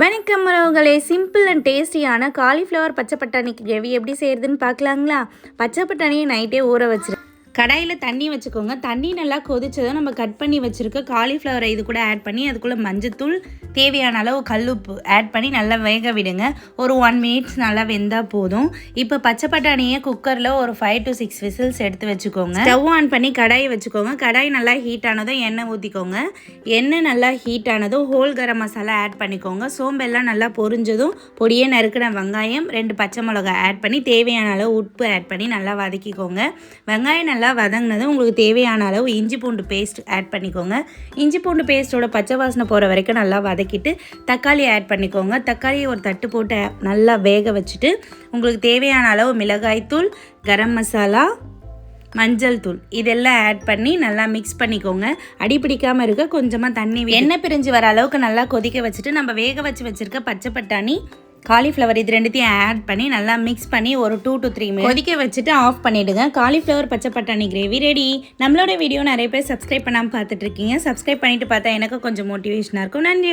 வணக்கம் உறவுகளே, simple and டேஸ்டியான காலிஃப்ளவர் பச்சை பட்டாணி கிரேவி எப்படி செய்யறதுன்னு பார்க்கலாங்களா? பச்சை பட்டாணியை நைட்டே ஊற வச்சிரு. கடாயில் தண்ணி வச்சுக்கோங்க. தண்ணி நல்லா கொதிச்சதும் நம்ம கட் பண்ணி வச்சுருக்க காலிஃப்ளவரை இது கூட ஆட் பண்ணி அதுக்குள்ளே மஞ்சத்தூள், தேவையான அளவு கல்லுப்பு ஆட் பண்ணி நல்லா வேக விடுங்க. ஒரு 1 மினிட்ஸ் நல்லா வெந்தால் போதும். இப்போ பச்சை பட்டாணியை குக்கரில் ஒரு 5 to 6 விசில்ஸ் எடுத்து வச்சுக்கோங்க. ஸ்டவ் ஆன் பண்ணி கடாயை வச்சுக்கோங்க. கடாய் நல்லா ஹீட் ஆனதும் எண்ணெய் ஊற்றிக்கோங்க. எண்ணெய் நல்லா ஹீட் ஆனதும் ஹோல் கரம் மசாலா ஆட் பண்ணிக்கோங்க. சோம்பெல்லாம் நல்லா பொரிஞ்சதும் பொடியே நறுக்கின வெங்காயம், 2 பச்சை மிளகாய் ஆட் பண்ணி தேவையான அளவு உப்பு ஆட் பண்ணி நல்லா வதக்கிக்கோங்க. வெங்காயம் நல்லா வதங்கினதும் உங்களுக்கு தேவையான அளவு இஞ்சி பூண்டு பேஸ்ட் ஆட் பண்ணிக்கோங்க. இஞ்சி பூண்டு பேஸ்ட்டோட பச்சை வாசனை போகிற வரைக்கும் நல்லா வதக்கிட்டு தக்காளி ஆட் பண்ணிக்கோங்க. தக்காளியை ஒரு தட்டு போட்டு நல்லா வேக வச்சுட்டு உங்களுக்கு தேவையான அளவு மிளகாய்த்தூள், கரம் மசாலா, மஞ்சள் தூள் இதெல்லாம் ஆட் பண்ணி நல்லா மிக்ஸ் பண்ணிக்கோங்க. அடி பிடிக்காமல் இருக்க கொஞ்சமாக தண்ணி எண்ணெய் பிரிஞ்சு வர அளவுக்கு நல்லா கொதிக்க வச்சுட்டு நம்ம வேக வச்சுருக்க பச்சை பட்டாணி, காலிஃப்ளவர் இது ரெண்டுத்தையும் ஆட் பண்ணி நல்லா மிக்ஸ் பண்ணி ஒரு 2 to 3 மினிட்ஸ் கொதிக்க வச்சுட்டு ஆஃப் பண்ணிவிடுங்க. காலிஃப்ளவர் பச்சை பட்டாணி கிரேவி ரெடி. நம்மளோட வீடியோ நிறைய பேர் சப்ஸ்கிரைப் பண்ணாமல் பார்த்துட்டு இருக்கீங்க. சப்ஸ்கிரைப் பண்ணிட்டு பார்த்தா எனக்கு கொஞ்சம் மோட்டிவேஷனாக இருக்கும். நன்றி.